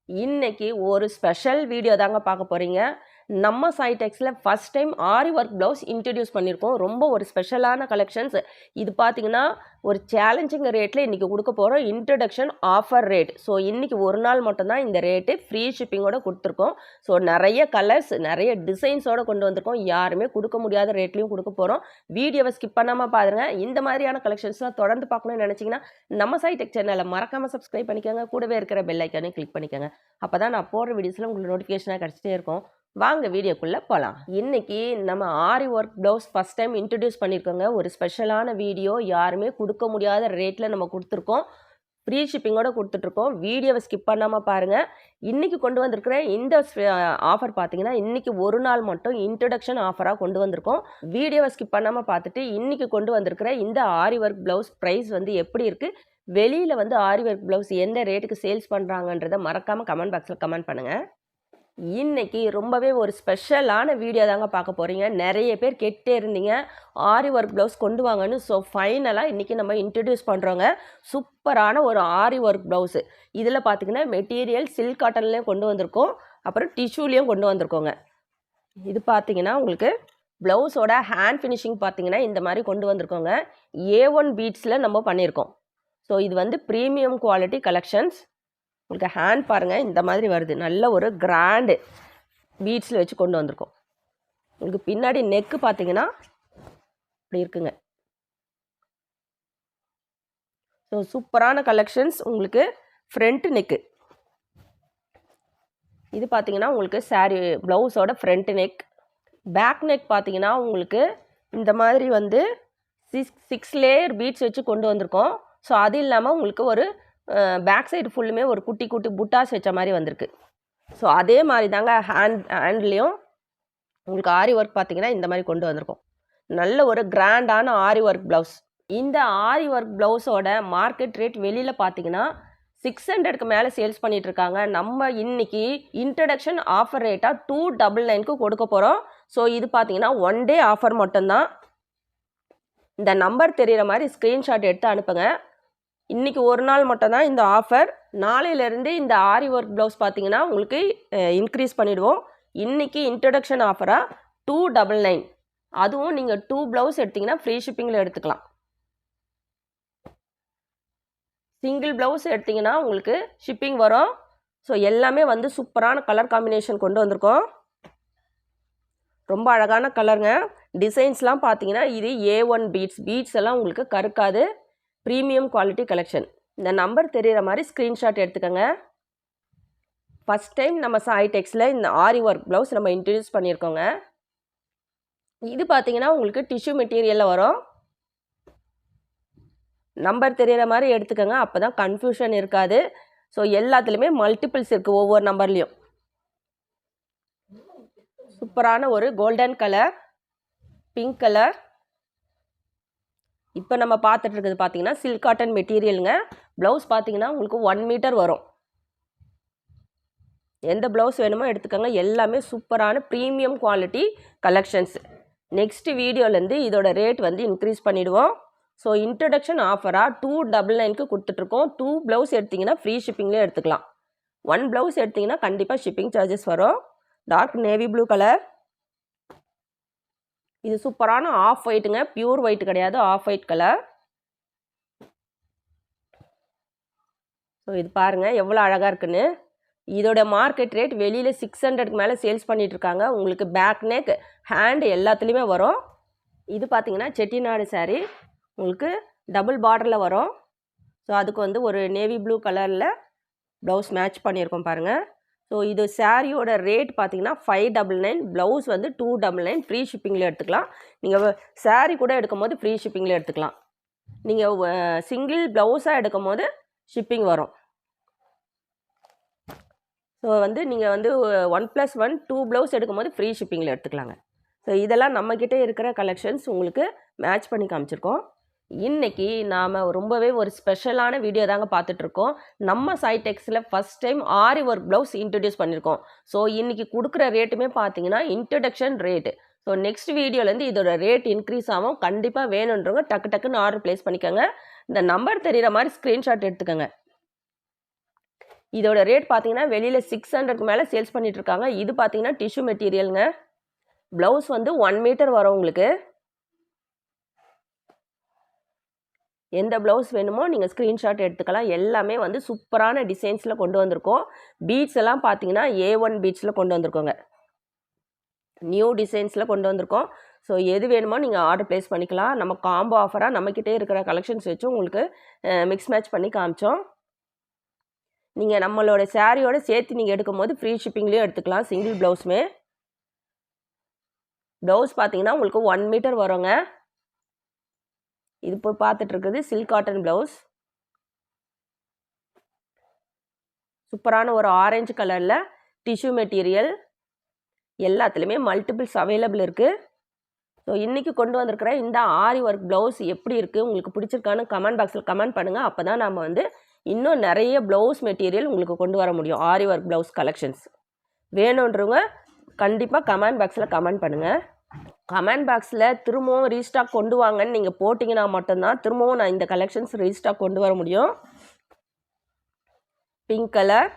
இன்னைக்கு ஒரு special video தாங்க பார்க்க போகிறீங்க. நம்ம சைடெக்ஸில் ஃபஸ்ட் டைம் ஆரி ஒர்க் ப்ளவுஸ் இன்ட்ரடியூஸ் பண்ணியிருக்கோம். ரொம்ப ஒரு ஸ்பெஷலான கலெக்ஷன்ஸ். இது பார்த்தீங்கன்னா ஒரு சேலஞ்சிங் ரேட்டில் இன்றைக்கி கொடுக்க போகிறோம். Introduction offer rate. ஸோ இன்றைக்கி ஒரு நாள் மட்டும்தான் இந்த ரேட்டு ஃப்ரீ ஷிப்பிங்கோடு கொடுத்துருக்கோம். ஸோ நிறைய கலர்ஸ் நிறைய டிசைன்ஸோடு கொண்டு வந்திருக்கோம். யாருமே கொடுக்க முடியாத ரேட்லையும் கொடுக்க போகிறோம். வீடியோவை ஸ்கிப் பண்ணாமல் பாருங்கள். இந்த மாதிரியான கலெக்ஷன்ஸ்லாம் தொடர்ந்து பார்க்கணும்னு நினச்சிங்கன்னா நம்ம சைடெக் சேனலை மறக்காமல் சப்ஸ்கிரைப் பண்ணிக்கோங்க. கூடவே இருக்கிற பெல் ஐக்கானே கிளிக் பண்ணிக்கோங்க. அப்போ தான் நான் போடுற வீடியோஸில் உங்களுக்கு நோட்டிஃபிகேஷனாக கிடச்சிட்டே இருக்கும். வாங்க வீடியோக்குள்ளே போகலாம். இன்றைக்கி நம்ம aari work blouse first time introduce பண்ணியிருக்கோங்க. ஒரு ஸ்பெஷலான வீடியோ, யாருமே கொடுக்க முடியாத ரேட்டில் நம்ம கொடுத்துருக்கோம். ஃப்ரீ ஷிப்பிங்கோடு கொடுத்துட்ருக்கோம். வீடியோவை ஸ்கிப் பண்ணாமல் பாருங்கள். இன்றைக்கி கொண்டு வந்திருக்கிற இந்த ஆஃபர் பார்த்தீங்கன்னா இன்றைக்கி ஒரு நாள் மட்டும் இன்ட்ரடக்ஷன் ஆஃபராக கொண்டு வந்திருக்கோம். வீடியோவை ஸ்கிப் பண்ணாமல் பார்த்துட்டு இன்றைக்கி கொண்டு வந்திருக்கிற இந்த ஆரி ஒர்க் ப்ளவுஸ் ப்ரைஸ் வந்து எப்படி இருக்குது, வெளியில் வந்து ஆரி ஒர்க் ப்ளவுஸ் எந்த ரேட்டுக்கு சேல்ஸ் பண்ணுறாங்கன்றதை மறக்காமல் கமெண்ட் பாக்ஸில் கமெண்ட் பண்ணுங்கள். இன்றைக்கி ரொம்பவே ஒரு ஸ்பெஷலான வீடியோ தாங்க பார்க்க போகிறீங்க. நிறைய பேர் கேட்டே இருந்தீங்க ஆரி ஒர்க் ப்ளவுஸ் கொண்டு வாங்கன்னு. ஸோ ஃபைனலாக இன்றைக்கி நம்ம இன்ட்ரடியூஸ் பண்ணுறோங்க சூப்பரான ஒரு ஆரி ஒர்க் ப்ளவுஸு. இதில் பார்த்திங்கன்னா மெட்டீரியல் சில்க் காட்டன்லேயும் கொண்டு வந்திருக்கோம், அப்புறம் டிஷ்யூலேயும் கொண்டு வந்திருக்கோங்க. இது பார்த்திங்கன்னா உங்களுக்கு ப்ளவுஸோட ஹேண்ட் ஃபினிஷிங் பார்த்திங்கன்னா இந்த மாதிரி கொண்டு வந்திருக்கோங்க. A1 பீட்ஸில் நம்ம பண்ணியிருக்கோம். ஸோ இது வந்து ப்ரீமியம் குவாலிட்டி கலெக்ஷன்ஸ். உங்களுக்கு ஹேண்ட் பாருங்கள் இந்த மாதிரி வருது. நல்ல ஒரு கிராண்டு பீட்ஸில் வச்சு கொண்டு வந்திருக்கோம். உங்களுக்கு பின்னாடி நெக்கு பார்த்தீங்கன்னா இப்படி இருக்குங்க. ஸோ சூப்பரான கலெக்ஷன்ஸ். உங்களுக்கு ஃப்ரண்ட் நெக்கு இது பார்த்தீங்கன்னா உங்களுக்கு சாரீ ப்ளவுஸோட ஃப்ரண்ட் நெக். பேக் நெக் பார்த்தீங்கன்னா உங்களுக்கு இந்த மாதிரி வந்து சிக்ஸ் லேயர் பீட்ஸ் வச்சு கொண்டு வந்திருக்கோம். ஸோ அது இல்லாமல் உங்களுக்கு ஒரு பேக் சைடு ஃபுல்லுமே ஒரு குட்டி குட்டி புட்டாஸ் வச்ச மாதிரி வந்திருக்கு. ஸோ அதே மாதிரி தாங்க ஹேண்ட்லேயும் உங்களுக்கு ஆரி ஒர்க் பார்த்தீங்கன்னா இந்த மாதிரி கொண்டு வந்திருக்கோம். நல்ல ஒரு கிராண்டான ஆரி ஒர்க் ப்ளவுஸ். இந்த ஆரி ஒர்க் ப்ளவுஸோட மார்க்கெட் ரேட் வெளியில் பார்த்தீங்கன்னா 600க்கு மேலே சேல்ஸ் பண்ணிகிட்டு இருக்காங்க. நம்ம இன்னைக்கு இன்ட்ரடக்ஷன் ஆஃபர் ரேட்டாக 299க்கு கொடுக்க போகிறோம். ஸோ இது பார்த்தீங்கன்னா ஒன் டே ஆஃபர் மட்டும்தான். இந்த நம்பர் தெரிகிற மாதிரி ஸ்க்ரீன்ஷாட் எடுத்து அனுப்புங்க. இன்றைக்கி ஒரு நாள் மட்டும்தான் இந்த ஆஃபர். நாளையிலேருந்து இந்த ஆரி ஒர்க் ப்ளவுஸ் பார்த்தீங்கன்னா உங்களுக்கு இன்க்ரீஸ் பண்ணிவிடுவோம். இன்றைக்கி இன்ட்ரடக்ஷன் ஆஃபராக 299. அதுவும் நீங்கள் 2 ப்ளவுஸ் எடுத்திங்கன்னா ஃப்ரீ ஷிப்பிங்கில் எடுத்துக்கலாம். சிங்கிள் ப்ளவுஸ் எடுத்திங்கன்னா உங்களுக்கு ஷிப்பிங் வரும். ஸோ எல்லாமே வந்து சூப்பரான கலர் காம்பினேஷன் கொண்டு வந்திருக்கோம். ரொம்ப அழகான கலருங்க. டிசைன்ஸ்லாம் பார்த்தீங்கன்னா இது A1 பீட்ஸ் எல்லாம் உங்களுக்கு கருக்காது. Premium quality collection. இந்த நம்பர் தெரிகிற மாதிரி ஸ்க்ரீன்ஷாட் எடுத்துக்கோங்க. ஃபஸ்ட் டைம் நம்ம சைடெக்ஸில் இந்த ஆரி ஒர்க் ப்ளவுஸ் நம்ம இன்ட்ரடியூஸ் பண்ணியிருக்கோங்க. இது பார்த்தீங்கன்னா உங்களுக்கு டிஷ்யூ மெட்டீரியலில் வரும். நம்பர் தெரிகிற மாதிரி எடுத்துக்கோங்க, அப்போ தான் கன்ஃபியூஷன் இருக்காது. ஸோ எல்லாத்துலேயுமே மல்டிபிள்ஸ் இருக்குது ஒவ்வொரு நம்பர்லேயும். சூப்பரான ஒரு கோல்டன் கலர், பிங்க் கலர். இப்போ நம்ம பார்த்துட்டு இருக்கிறது பார்த்தீங்கன்னா சில்க் காட்டன் மெட்டீரியலுங்க. ப்ளவுஸ் பார்த்தீங்கன்னா உங்களுக்கு 1 மீட்டர் வரும். எந்த ப்ளவுஸ் வேணுமோ எடுத்துக்கோங்க. எல்லாமே சூப்பரான ப்ரீமியம் குவாலிட்டி கலெக்ஷன்ஸ். நெக்ஸ்ட் வீடியோலேருந்து இதோட ரேட் வந்து இன்க்ரீஸ் பண்ணிவிடுவோம். ஸோ இன்ட்ரடக்ஷன் ஆஃபராக 299க்கு கொடுத்துட்ருக்கோம். 2 ப்ளவுஸ் எடுத்திங்கன்னா ஃப்ரீ ஷிப்பிங்லேயே எடுத்துக்கலாம். 1 ப்ளவுஸ் எடுத்திங்கன்னா கண்டிப்பாக ஷிப்பிங் சார்ஜஸ் வரும். Dark navy blue colour. இது சூப்பரான ஆஃப் ஒயிட்டுங்க, பியூர் ஒயிட் கிடையாது, ஆஃப் ஒயிட் கலர். ஸோ இது பாருங்கள் எவ்வளோ அழகாக இருக்குன்னு. இதோட மார்க்கெட் ரேட் வெளியில் 600க்கு மேலே சேல்ஸ் பண்ணிகிட்ருக்காங்க. உங்களுக்கு பேக் நெக் ஹேண்ட் எல்லாத்துலேயுமே வரும். இது பார்த்தீங்கன்னா செட்டிநாடு சாரீ. உங்களுக்கு டபுள் பார்டரில் வரும். ஸோ அதுக்கு வந்து ஒரு நேவி ப்ளூ கலரில் ப்ளவுஸ் மேட்ச் பண்ணியிருக்கோம் பாருங்கள். ஸோ இது சாரியோட ரேட் பார்த்தீங்கன்னா 599. ப்ளவுஸ் வந்து 299 ஃப்ரீ ஷிப்பிங்கில் எடுத்துக்கலாம். நீங்கள் சாரீ கூட எடுக்கும் போது ஃப்ரீ ஷிப்பிங்கில் எடுத்துக்கலாம். நீங்கள் சிங்கிள் ப்ளவுஸாக எடுக்கும் போது ஷிப்பிங் வரும். ஸோ வந்து நீங்கள் வந்து 1+1 2 ப்ளவுஸ் எடுக்கும் போது ஃப்ரீ ஷிப்பிங்கில் எடுத்துக்கலாங்க. ஸோ இதெல்லாம் நம்மக்கிட்டே இருக்கிற கலெக்ஷன்ஸ் உங்களுக்கு மேட்ச் பண்ணி காமிச்சிருக்கோம். இன்றைக்கி நாம் ரொம்பவே ஒரு ஸ்பெஷலான வீடியோ தாங்க பார்த்துட்ருக்கோம். நம்ம சைடெக்ஸில் ஃபஸ்ட் டைம் ஆரி ஒர்க் ப்ளவுஸ் இன்ட்ரடியூஸ் பண்ணியிருக்கோம். ஸோ இன்றைக்கி கொடுக்குற ரேட்டுமே பார்த்தீங்கன்னா இன்ட்ரடக்ஷன் ரேட்டு. ஸோ நெக்ஸ்ட் வீடியோலேருந்து இதோட ரேட் இன்க்ரீஸ் ஆகும். கண்டிப்பாக வேணுன்றவங்க டக்குன்னு ஆர்டர் ப்ளேஸ் பண்ணிக்கோங்க. இந்த நம்பர் தெரிகிற மாதிரி ஸ்க்ரீன்ஷாட் எடுத்துக்கோங்க. இதோட ரேட் பார்த்தீங்கன்னா வெளியில் 600க்கு மேலே சேல்ஸ் பண்ணிட்டு இருக்காங்க. இது பார்த்தீங்கன்னா டிஷ்யூ மெட்டீரியலுங்க. ப்ளவுஸ் வந்து 1 மீட்டர் வரும் உங்களுக்கு. எந்த ப்ளவுஸ் வேணுமோ நீங்கள் ஸ்க்ரீன்ஷாட் எடுத்துக்கலாம். எல்லாமே வந்து சூப்பரான டிசைன்ஸில் கொண்டு வந்திருக்கோம். பீட்ஸ் எல்லாம் பார்த்தீங்கன்னா A1 பீட்ஸில் கொண்டு வந்திருக்கோங்க. நியூ டிசைன்ஸில் கொண்டு வந்திருக்கோம். ஸோ எது வேணுமோ நீங்கள் ஆர்டர் ப்ளேஸ் பண்ணிக்கலாம். நம்ம காம்போ ஆஃபராக நம்மக்கிட்டே இருக்கிற கலெக்ஷன்ஸ் வச்சு உங்களுக்கு மிக்ஸ் மேட்ச் பண்ணி காமிச்சோம். நீங்கள் நம்மளோட சாரியோட சேர்த்து நீங்கள் எடுக்கும்போது ஃப்ரீ ஷிப்பிங்லேயும் எடுத்துக்கலாம். சிங்கிள் ப்ளவுஸுமே. ப்ளவுஸ் பார்த்தீங்கன்னா உங்களுக்கு 1 மீட்டர் வருங்க. இது இப்போ பார்த்துட்ருக்குது சில்க் காட்டன் ப்ளவுஸ். சூப்பரான ஒரு ஆரஞ்சு கலரில் டிஷ்யூ மெட்டீரியல். எல்லாத்துலேயுமே மல்டிபிள்ஸ் அவைலபிள் இருக்குது. ஸோ இன்றைக்கி கொண்டு வந்திருக்கிற இந்த ஆரி ஒர்க் ப்ளவுஸ் எப்படி இருக்குது, உங்களுக்கு பிடிச்சிருக்கான்னு கமெண்ட் பாக்ஸில் கமெண்ட் பண்ணுங்கள். அப்போ தான் நம்ம வந்து இன்னும் நிறைய ப்ளவுஸ் மெட்டீரியல் உங்களுக்கு கொண்டு வர முடியும். ஆரி ஒர்க் ப்ளவுஸ் கலெக்ஷன்ஸ் வேணுன்றவங்க கண்டிப்பாக கமெண்ட் பாக்ஸில் கமெண்ட் பண்ணுங்கள். கமெண்ட் பாக்ஸில் திரும்பவும் ரீஸ்டாக் கொண்டு வாங்கன்னு நீங்கள் போட்டிங்கன்னா மட்டும்தான் திரும்பவும் நான் இந்த கலெக்ஷன்ஸ் ரீஸ்டாக் கொண்டு வர முடியும். Pink colour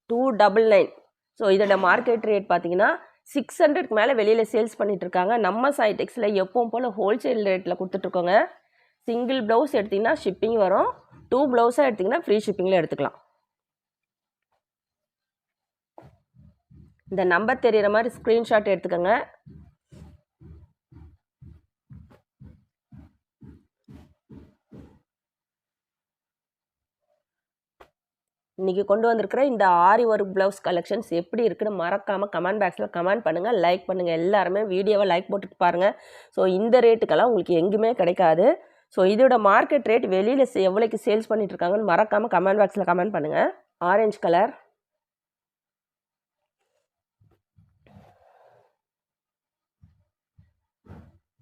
299. ஸோ இதோட மார்க்கெட் ரேட் பார்த்தீங்கன்னா 600க்கு மேலே வெளியில் சேல்ஸ் பண்ணிகிட்ருக்காங்க. நம்ம சைடெக்ஸில் எப்பவும் போல் ஹோல்சேல் ரேட்டில் கொடுத்துட்ருக்கோங்க. சிங்கிள் ப்ளவுஸ் எடுத்திங்கன்னா ஷிப்பிங் வரும். 2 ப்ளவுஸாக எடுத்திங்கன்னா ஃப்ரீ ஷிப்பிங்கில் எடுத்துக்கலாம். இந்த நம்பர் தெரிகிற மாதிரி ஸ்க்ரீன்ஷாட் எடுத்துக்கோங்க. இன்றைக்கி கொண்டு வந்திருக்கிற இந்த ஆரி ஒர்க் ப்ளவுஸ் கலெக்ஷன்ஸ் எப்படி இருக்குன்னு மறக்காமல் கமெண்ட் பாக்ஸில் கமெண்ட் பண்ணுங்கள், லைக் பண்ணுங்கள். எல்லாருமே வீடியோவை லைக் போட்டுட்டு பாருங்கள். ஸோ இந்த ரேட்டுக்கெல்லாம் உங்களுக்கு எங்கேயுமே கிடைக்காது. ஸோ இதோட மார்க்கெட் ரேட் வெளியில் எவ்வளோக்கு சேல்ஸ் பண்ணிகிட்ருக்காங்கன்னு மறக்காமல் கமெண்ட் பாக்ஸில் கமெண்ட் பண்ணுங்கள். ஆரஞ்சு கலர்,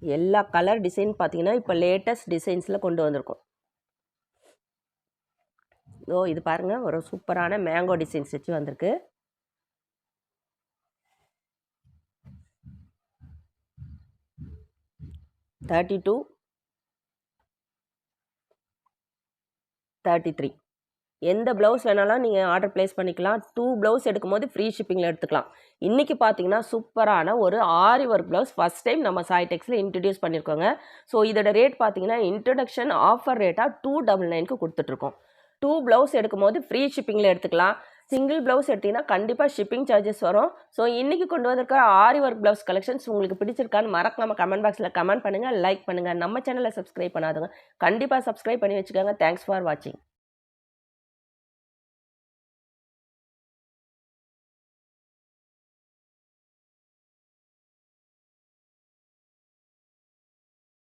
எல்லா கலர் டிசைன் பார்த்தீங்கன்னா இப்போ லேட்டஸ்ட் டிசைன்ஸில் கொண்டு வந்திருக்கோம். இது பாருங்கள், ஒரு சூப்பரான மேங்கோ டிசைன்ஸ் வச்சு வந்திருக்கு. $32, $33. எந்த ப்ளவுஸ் வேணாலும் நீங்கள் ஆர்டர் ப்ளேஸ் பண்ணிக்கலாம். 2 ப்ளவுஸ் எடுக்கும்போது ஃப்ரீ ஷிப்பிங்கில் எடுத்துக்கலாம். இன்றைக்கி பார்த்தீங்கன்னா சூப்பரான ஒரு ஆரி ஒர்க் ப்ளவுஸ் ஃபஸ்ட் டைம் நம்ம சாய்டெக்ஸில் இன்ட்ரடியூஸ் பண்ணியிருக்கோங்க. ஸோ இதோட ரேட் பார்த்தீங்கன்னா இன்ட்ரடக்ஷன் ஆஃபர் ரேட்டாக 299க்கு கொடுத்துட்ருக்கோம். 2 ப்ளவுஸ் எடுக்கும்போது ஃப்ரீ ஷிப்பிங்கில் எடுத்துக்கலாம். சிங்கிள் ப்ளவுஸ் எடுத்திங்கன்னா கண்டிப்பாக ஷிப்பிங் சார்ஜஸ் வரும். ஸோ இன்றைக்கி கொண்டு வந்திருக்கிற ஆரி ஒர்க் ப்ளவுஸ் கலெக்ஷன்ஸ் உங்களுக்கு பிடிச்சிருக்கான்னு மறக்காமல் கமெண்ட் பாக்ஸில் கமெண்ட் பண்ணுங்கள், லைக் பண்ணுங்கள். நம்ம சேனலை சப்ஸ்கிரைப் பண்ணாதவங்க கண்டிப்பாக சப்ஸ்கிரைப் பண்ணி வச்சுக்கோங்க. தேங்க்ஸ் ஃபார் வாட்சிங்.